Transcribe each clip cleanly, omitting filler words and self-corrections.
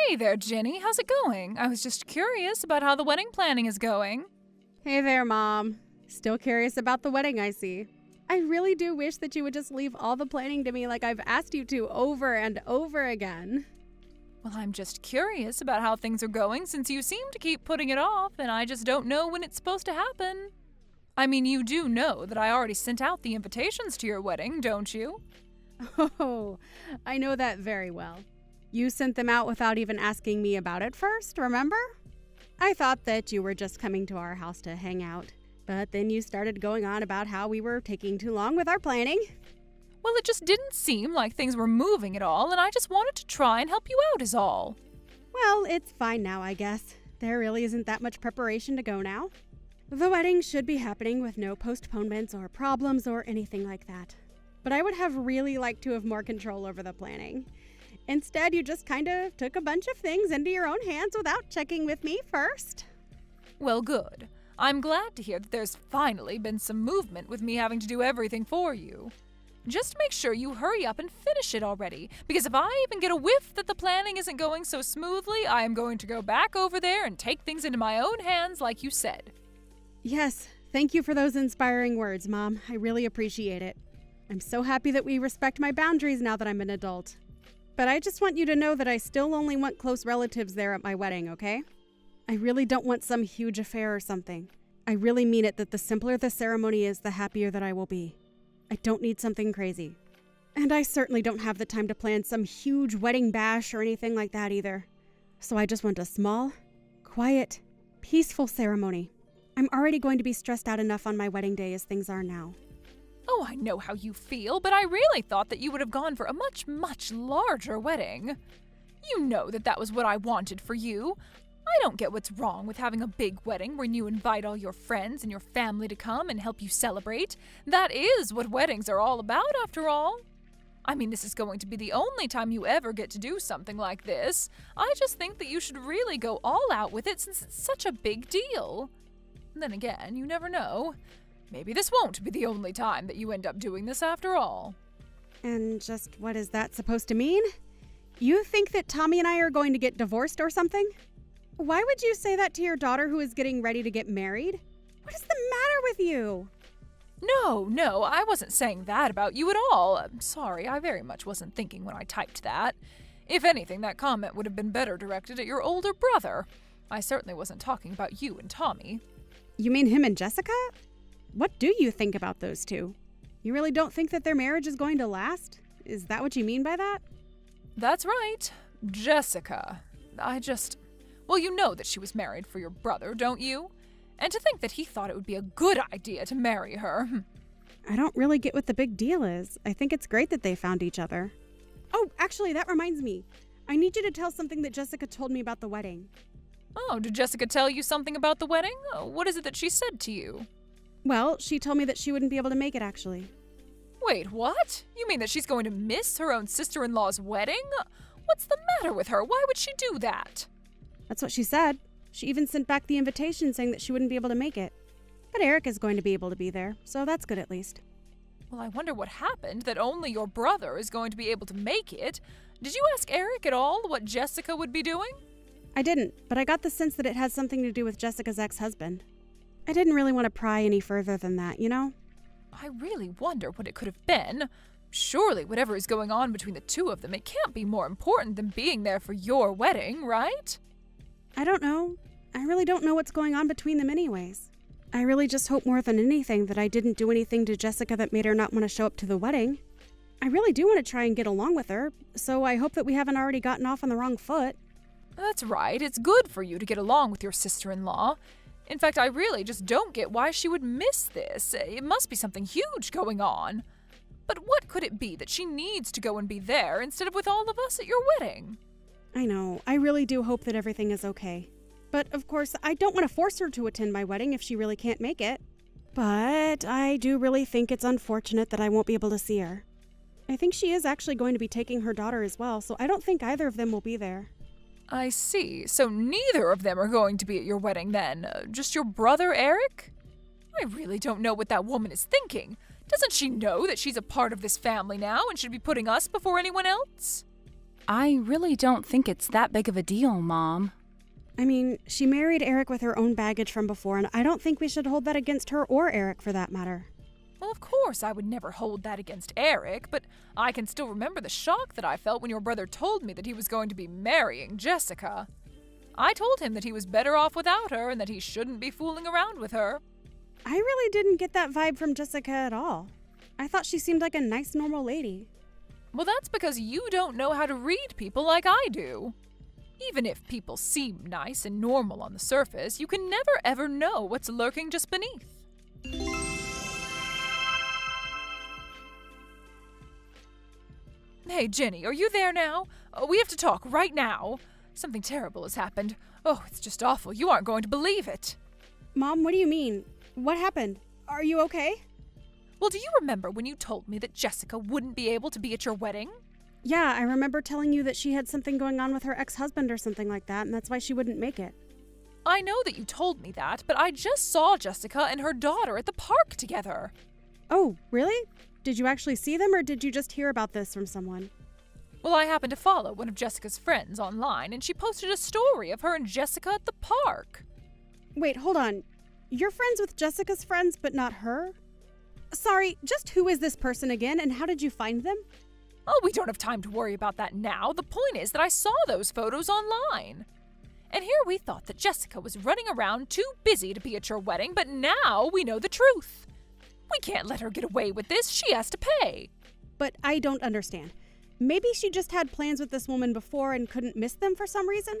Hey there, Jenny. How's it going? I was just curious about how the wedding planning is going. Hey there, Mom. Still curious about the wedding, I see. I really do wish that you would just leave all the planning to me like I've asked you to over and over again. Well, I'm just curious about how things are going since you seem to keep putting it off and I just don't know when it's supposed to happen. I mean, you do know that I already sent out the invitations to your wedding, don't you? Oh, I know that very well. You sent them out without even asking me about it first, remember? I thought that you were just coming to our house to hang out, but then you started going on about how we were taking too long with our planning. Well, it just didn't seem like things were moving at all, and I just wanted to try and help you out is all. Well, it's fine now, I guess. There really isn't that much preparation to go now. The wedding should be happening with no postponements or problems or anything like that. But I would have really liked to have more control over the planning. Instead, you just kind of took a bunch of things into your own hands without checking with me first. Well, good. I'm glad to hear that there's finally been some movement with me having to do everything for you. Just make sure you hurry up and finish it already, because if I even get a whiff that the planning isn't going so smoothly, I am going to go back over there and take things into my own hands like you said. Yes, thank you for those inspiring words, Mom. I really appreciate it. I'm so happy that we respect my boundaries now that I'm an adult. But I just want you to know that I still only want close relatives there at my wedding, okay? I really don't want some huge affair or something. I really mean it that the simpler the ceremony is, the happier that I will be. I don't need something crazy. And I certainly don't have the time to plan some huge wedding bash or anything like that either. So I just want a small, quiet, peaceful ceremony. I'm already going to be stressed out enough on my wedding day as things are now. Oh, I know how you feel, but I really thought that you would have gone for a much, much larger wedding. You know that was what I wanted for you. I don't get what's wrong with having a big wedding where you invite all your friends and your family to come and help you celebrate. That is what weddings are all about, after all. I mean, this is going to be the only time you ever get to do something like this. I just think that you should really go all out with it since it's such a big deal. Then again, you never know. Maybe this won't be the only time that you end up doing this after all. And just what is that supposed to mean? You think that Tommy and I are going to get divorced or something? Why would you say that to your daughter who is getting ready to get married? What is the matter with you? No, I wasn't saying that about you at all. I'm sorry, I very much wasn't thinking when I typed that. If anything, that comment would have been better directed at your older brother. I certainly wasn't talking about you and Tommy. You mean him and Jessica? What do you think about those two? You really don't think that their marriage is going to last? Is that what you mean by that? That's right. Jessica. Well, you know that she was married for your brother, don't you? And to think that he thought it would be a good idea to marry her. I don't really get what the big deal is. I think it's great that they found each other. Oh, actually, that reminds me. I need you to tell something that Jessica told me about the wedding. Oh, did Jessica tell you something about the wedding? What is it that she said to you? Well, she told me that she wouldn't be able to make it, actually. Wait, what? You mean that she's going to miss her own sister-in-law's wedding? What's the matter with her? Why would she do that? That's what she said. She even sent back the invitation saying that she wouldn't be able to make it. But Eric is going to be able to be there, so that's good at least. Well, I wonder what happened that only your brother is going to be able to make it. Did you ask Eric at all what Jessica would be doing? I didn't, but I got the sense that it had something to do with Jessica's ex-husband. I didn't really want to pry any further than that, you know? I really wonder what it could have been. Surely whatever is going on between the two of them, it can't be more important than being there for your wedding, right? I don't know. I really don't know what's going on between them anyways. I really just hope more than anything that I didn't do anything to Jessica that made her not want to show up to the wedding. I really do want to try and get along with her, so I hope that we haven't already gotten off on the wrong foot. That's right. It's good for you to get along with your sister-in-law. In fact, I really just don't get why she would miss this. It must be something huge going on. But what could it be that she needs to go and be there instead of with all of us at your wedding? I know. I really do hope that everything is okay. But, of course, I don't want to force her to attend my wedding if she really can't make it. But I do really think it's unfortunate that I won't be able to see her. I think she is actually going to be taking her daughter as well, so I don't think either of them will be there. I see. So neither of them are going to be at your wedding then? Just your brother, Eric? I really don't know what that woman is thinking. Doesn't she know that she's a part of this family now and should be putting us before anyone else? I really don't think it's that big of a deal, Mom. I mean, she married Eric with her own baggage from before, and I don't think we should hold that against her or Eric for that matter. Well, of course, I would never hold that against Eric, but I can still remember the shock that I felt when your brother told me that he was going to be marrying Jessica. I told him that he was better off without her and that he shouldn't be fooling around with her. I really didn't get that vibe from Jessica at all. I thought she seemed like a nice, normal lady. Well, that's because you don't know how to read people like I do. Even if people seem nice and normal on the surface, you can never ever know what's lurking just beneath. Hey, Jenny, are you there now? We have to talk right now. Something terrible has happened. Oh, it's just awful. You aren't going to believe it. Mom, what do you mean? What happened? Are you okay? Well, do you remember when you told me that Jessica wouldn't be able to be at your wedding? Yeah, I remember telling you that she had something going on with her ex-husband or something like that, and that's why she wouldn't make it. I know that you told me that, but I just saw Jessica and her daughter at the park together. Oh, really? Did you actually see them, or did you just hear about this from someone? Well, I happened to follow one of Jessica's friends online, and she posted a story of her and Jessica at the park. Wait, hold on. You're friends with Jessica's friends, but not her? Sorry, just who is this person again, and how did you find them? Oh, we don't have time to worry about that now. The point is that I saw those photos online. And here we thought that Jessica was running around too busy to be at your wedding, but now we know the truth. We can't let her get away with this. She has to pay. But I don't understand. Maybe she just had plans with this woman before and couldn't miss them for some reason?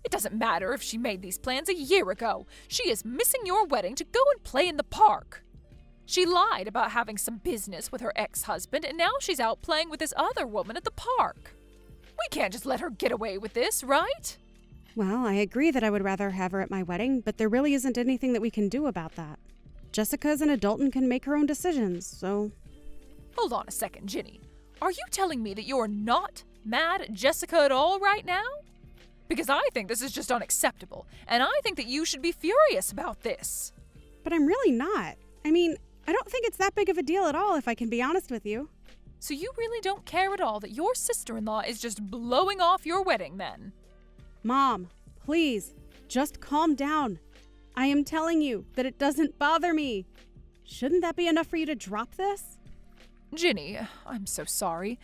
It doesn't matter if she made these plans a year ago. She is missing your wedding to go and play in the park. She lied about having some business with her ex-husband, and now she's out playing with this other woman at the park. We can't just let her get away with this, right? Well, I agree that I would rather have her at my wedding, but there really isn't anything that we can do about that. Jessica is an adult and can make her own decisions, so... Hold on a second, Ginny. Are you telling me that you're not mad at Jessica at all right now? Because I think this is just unacceptable, and I think that you should be furious about this. But I'm really not. I mean, I don't think it's that big of a deal at all, if I can be honest with you. So you really don't care at all that your sister-in-law is just blowing off your wedding, then? Mom, please, just calm down. I am telling you that it doesn't bother me. Shouldn't that be enough for you to drop this? Ginny, I'm so sorry.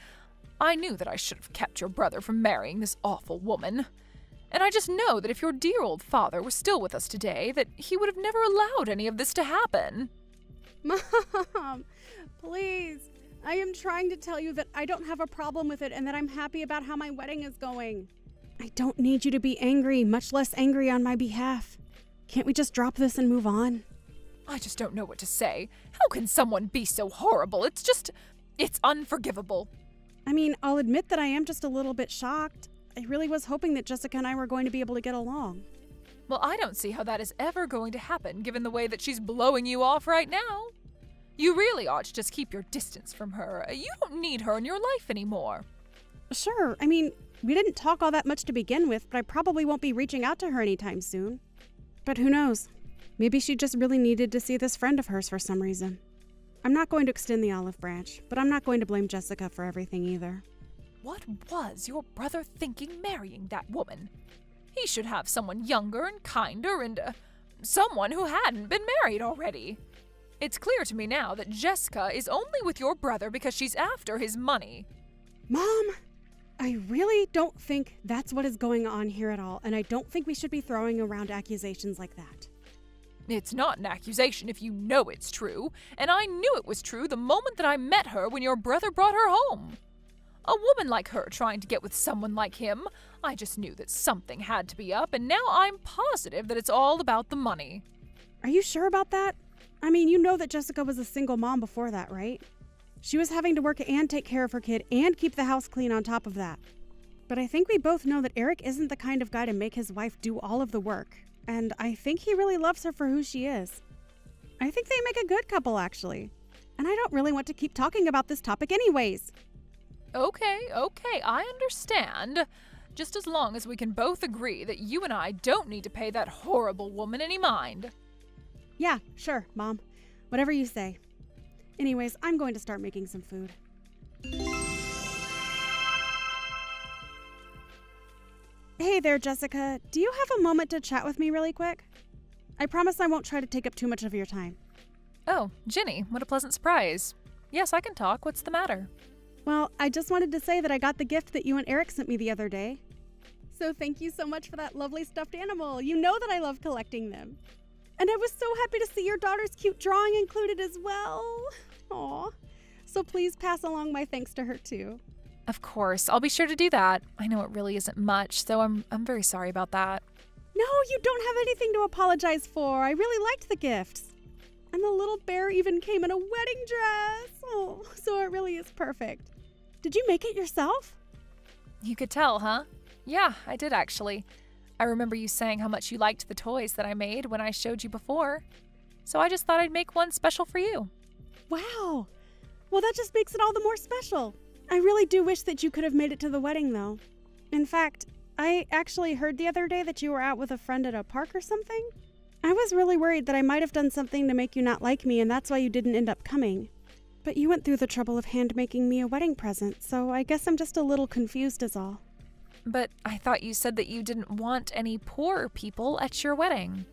I knew that I should have kept your brother from marrying this awful woman. And I just know that if your dear old father was still with us today, that he would have never allowed any of this to happen. Mom, please. I am trying to tell you that I don't have a problem with it and that I'm happy about how my wedding is going. I don't need you to be angry, much less angry on my behalf. Can't we just drop this and move on? I just don't know what to say. How can someone be so horrible? It's unforgivable. I mean, I'll admit that I am just a little bit shocked. I really was hoping that Jessica and I were going to be able to get along. Well, I don't see how that is ever going to happen, given the way that she's blowing you off right now. You really ought to just keep your distance from her. You don't need her in your life anymore. Sure, I mean, we didn't talk all that much to begin with, but I probably won't be reaching out to her anytime soon. But who knows? Maybe she just really needed to see this friend of hers for some reason. I'm not going to extend the olive branch, but I'm not going to blame Jessica for everything either. What was your brother thinking marrying that woman? He should have someone younger and kinder and someone who hadn't been married already. It's clear to me now that Jessica is only with your brother because she's after his money. Mom, I really don't think that's what is going on here at all, and I don't think we should be throwing around accusations like that. It's not an accusation if you know it's true, and I knew it was true the moment that I met her when your brother brought her home. A woman like her trying to get with someone like him, I just knew that something had to be up, and now I'm positive that it's all about the money. Are you sure about that? I mean, you know that Jessica was a single mom before that, right? She was having to work and take care of her kid and keep the house clean on top of that. But I think we both know that Eric isn't the kind of guy to make his wife do all of the work. And I think he really loves her for who she is. I think they make a good couple, actually. And I don't really want to keep talking about this topic anyways. Okay, I understand. Just as long as we can both agree that you and I don't need to pay that horrible woman any mind. Yeah, sure, Mom. Whatever you say. Anyways, I'm going to start making some food. Hey there, Jessica. Do you have a moment to chat with me really quick? I promise I won't try to take up too much of your time. Oh, Ginny, what a pleasant surprise. Yes, I can talk. What's the matter? Well, I just wanted to say that I got the gift that you and Eric sent me the other day. So thank you so much for that lovely stuffed animal. You know that I love collecting them. And I was so happy to see your daughter's cute drawing included as well. Aw. So please pass along my thanks to her too. Of course, I'll be sure to do that. I know it really isn't much, so I'm very sorry about that. No, you don't have anything to apologize for. I really liked the gifts. And the little bear even came in a wedding dress. Oh, so it really is perfect. Did you make it yourself? You could tell, huh? Yeah, I did actually. I remember you saying how much you liked the toys that I made when I showed you before. So I just thought I'd make one special for you. Wow. Well, that just makes it all the more special. I really do wish that you could have made it to the wedding, though. In fact, I actually heard the other day that you were out with a friend at a park or something. I was really worried that I might have done something to make you not like me, and that's why you didn't end up coming. But you went through the trouble of hand-making me a wedding present, so I guess I'm just a little confused is all. But I thought you said that you didn't want any poor people at your wedding.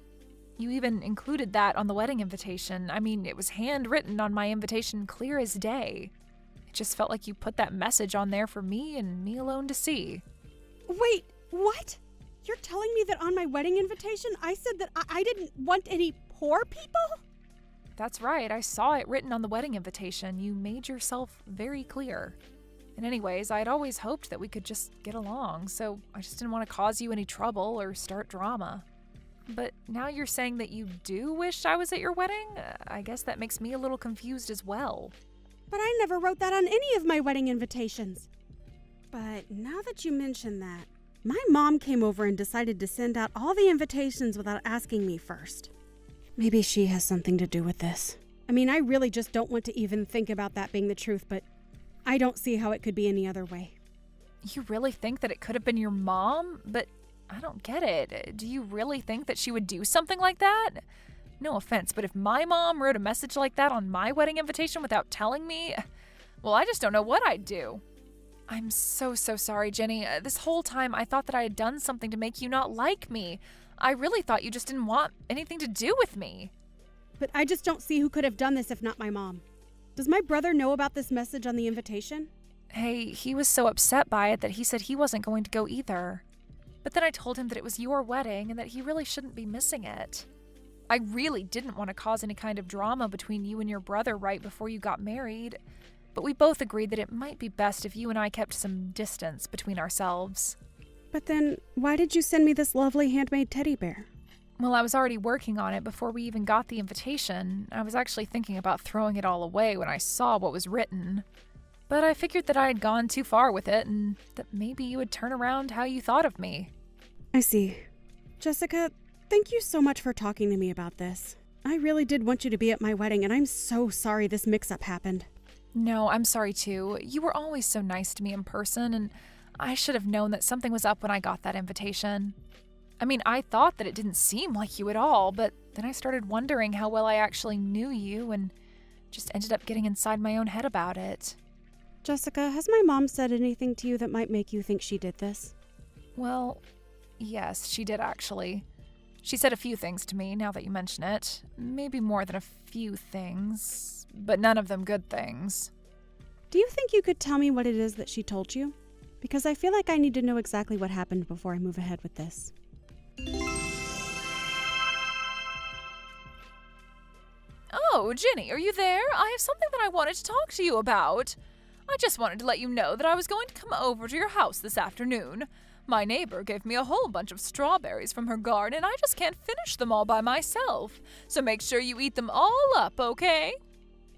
You even included that on the wedding invitation. I mean, it was handwritten on my invitation clear as day. It just felt like you put that message on there for me and me alone to see. Wait, what? You're telling me that on my wedding invitation I said that I didn't want any poor people? That's right, I saw it written on the wedding invitation. You made yourself very clear. And anyways, I'd always hoped that we could just get along, so I just didn't want to cause you any trouble or start drama. But now you're saying that you do wish I was at your wedding? I guess that makes me a little confused as well. But I never wrote that on any of my wedding invitations. But now that you mention that, my mom came over and decided to send out all the invitations without asking me first. Maybe she has something to do with this. I mean, I really just don't want to even think about that being the truth, but I don't see how it could be any other way. You really think that it could have been your mom? But I don't get it. Do you really think that she would do something like that? No offense, but if my mom wrote a message like that on my wedding invitation without telling me, well, I just don't know what I'd do. I'm so sorry, Jenny. This whole time I thought that I had done something to make you not like me. I really thought you just didn't want anything to do with me. But I just don't see who could have done this if not my mom. Does my brother know about this message on the invitation? Hey, he was so upset by it that he said he wasn't going to go either. But then I told him that it was your wedding and that he really shouldn't be missing it. I really didn't want to cause any kind of drama between you and your brother right before you got married, but we both agreed that it might be best if you and I kept some distance between ourselves. But then, why did you send me this lovely handmade teddy bear? Well, I was already working on it before we even got the invitation. I was actually thinking about throwing it all away when I saw what was written. But I figured that I had gone too far with it and that maybe you would turn around how you thought of me. I see. Jessica, thank you so much for talking to me about this. I really did want you to be at my wedding, and I'm so sorry this mix-up happened. No, I'm sorry too. You were always so nice to me in person, and I should have known that something was up when I got that invitation. I mean, I thought that it didn't seem like you at all, but then I started wondering how well I actually knew you and just ended up getting inside my own head about it. Jessica, has my mom said anything to you that might make you think she did this? Well, yes, she did actually. She said a few things to me now that you mention it. Maybe more than a few things, but none of them good things. Do you think you could tell me what it is that she told you? Because I feel like I need to know exactly what happened before I move ahead with this. Oh, Ginny, are you there? I have something that I wanted to talk to you about. I just wanted to let you know that I was going to come over to your house this afternoon. My neighbor gave me a whole bunch of strawberries from her garden, and I just can't finish them all by myself. So make sure you eat them all up, okay?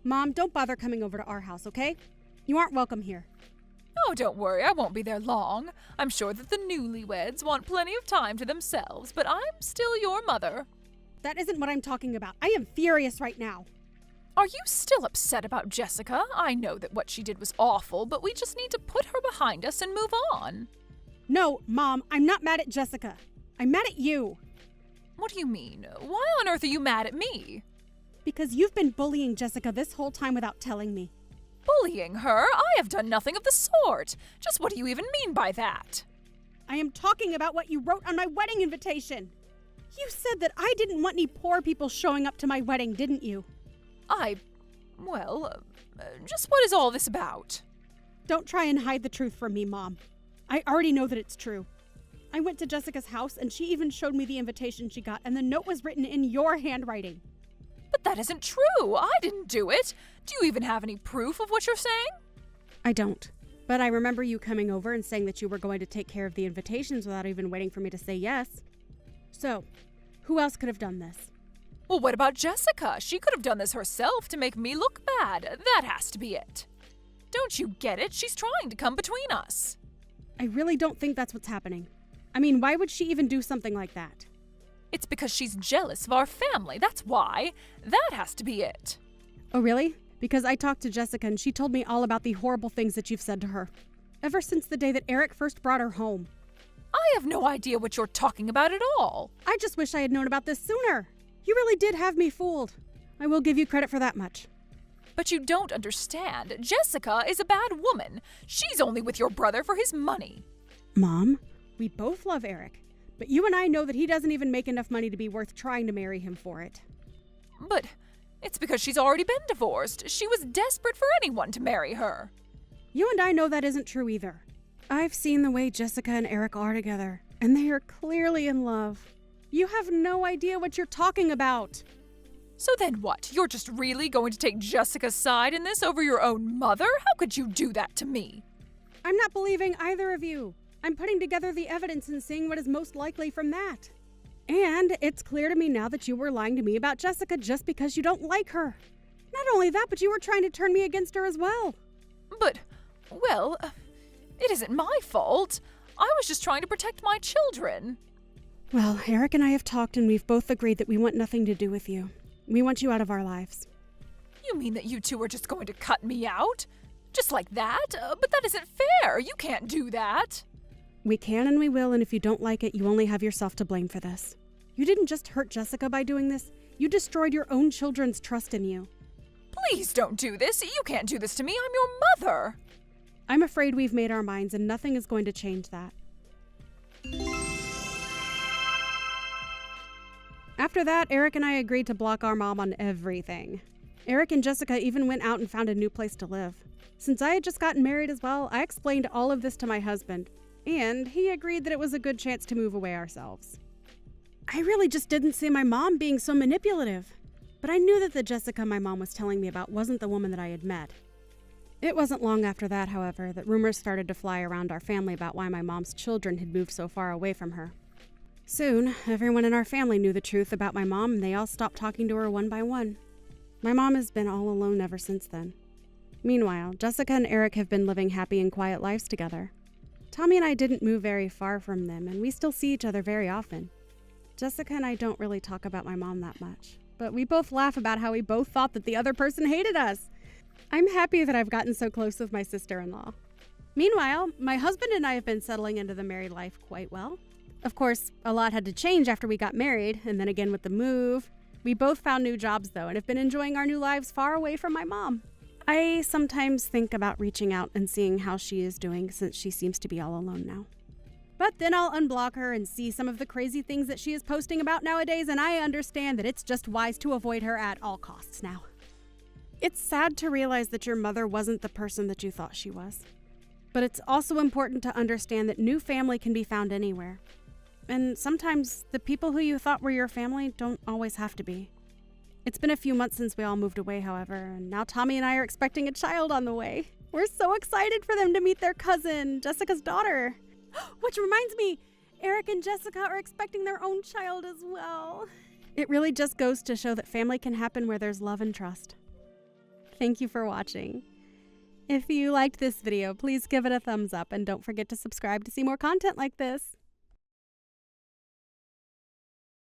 Mom, don't bother coming over to our house, okay? You aren't welcome here. Oh, don't worry, I won't be there long. I'm sure that the newlyweds want plenty of time to themselves, but I'm still your mother. That isn't what I'm talking about. I am furious right now. Are you still upset about Jessica? I know that what she did was awful, but we just need to put her behind us and move on. No, Mom, I'm not mad at Jessica. I'm mad at you. What do you mean? Why on earth are you mad at me? Because you've been bullying Jessica this whole time without telling me. Bullying her? I have done nothing of the sort. Just what do you even mean by that? I am talking about what you wrote on my wedding invitation. You said that I didn't want any poor people showing up to my wedding, didn't you? Just what is all this about? Don't try and hide the truth from me, Mom. I already know that it's true. I went to Jessica's house and she even showed me the invitation she got, and the note was written in your handwriting. But that isn't true. I didn't do it. Do you even have any proof of what you're saying? I don't. But I remember you coming over and saying that you were going to take care of the invitations without even waiting for me to say yes. So, who else could have done this? Well, what about Jessica? She could have done this herself to make me look bad. That has to be it. Don't you get it? She's trying to come between us. I really don't think that's what's happening. I mean, why would she even do something like that? It's because she's jealous of our family. That's why. That has to be it. Oh, really? Because I talked to Jessica and she told me all about the horrible things that you've said to her. Ever since the day that Eric first brought her home. I have no idea what you're talking about at all. I just wish I had known about this sooner. You really did have me fooled. I will give you credit for that much. But you don't understand. Jessica is a bad woman. She's only with your brother for his money. Mom, we both love Eric. But you and I know that he doesn't even make enough money to be worth trying to marry him for it. But it's because she's already been divorced. She was desperate for anyone to marry her. You and I know that isn't true either. I've seen the way Jessica and Eric are together, and they are clearly in love. You have no idea what you're talking about. So then what? You're just really going to take Jessica's side in this over your own mother? How could you do that to me? I'm not believing either of you. I'm putting together the evidence and seeing what is most likely from that. And it's clear to me now that you were lying to me about Jessica just because you don't like her. Not only that, but you were trying to turn me against her as well. But, well, it isn't my fault. I was just trying to protect my children. Well, Eric and I have talked and we've both agreed that we want nothing to do with you. We want you out of our lives. You mean that you two are just going to cut me out? Just like that? But that isn't fair. You can't do that. We can and we will, and if you don't like it, you only have yourself to blame for this. You didn't just hurt Jessica by doing this. You destroyed your own children's trust in you. Please don't do this. You can't do this to me. I'm your mother. I'm afraid we've made our minds and nothing is going to change that. After that, Eric and I agreed to block our mom on everything. Eric and Jessica even went out and found a new place to live. Since I had just gotten married as well, I explained all of this to my husband, and he agreed that it was a good chance to move away ourselves. I really just didn't see my mom being so manipulative, but I knew that the Jessica my mom was telling me about wasn't the woman that I had met. It wasn't long after that, however, that rumors started to fly around our family about why my mom's children had moved so far away from her. Soon, everyone in our family knew the truth about my mom, and they all stopped talking to her one by one. My mom has been all alone ever since then. Meanwhile, Jessica and Eric have been living happy and quiet lives together. Tommy and I didn't move very far from them, and we still see each other very often. Jessica and I don't really talk about my mom that much, but we both laugh about how we both thought that the other person hated us. I'm happy that I've gotten so close with my sister-in-law. Meanwhile, my husband and I have been settling into the married life quite well. Of course, a lot had to change after we got married, and then again with the move. We both found new jobs, though, and have been enjoying our new lives far away from my mom. I sometimes think about reaching out and seeing how she is doing since she seems to be all alone now. But then I'll unblock her and see some of the crazy things that she is posting about nowadays, and I understand that it's just wise to avoid her at all costs now. It's sad to realize that your mother wasn't the person that you thought she was. But it's also important to understand that new family can be found anywhere. And sometimes the people who you thought were your family don't always have to be. It's been a few months since we all moved away, however, and now Tommy and I are expecting a child on the way. We're so excited for them to meet their cousin, Jessica's daughter. Which reminds me, Eric and Jessica are expecting their own child as well. It really just goes to show that family can happen where there's love and trust. Thank you for watching. If you liked this video, please give it a thumbs up and don't forget to subscribe to see more content like this.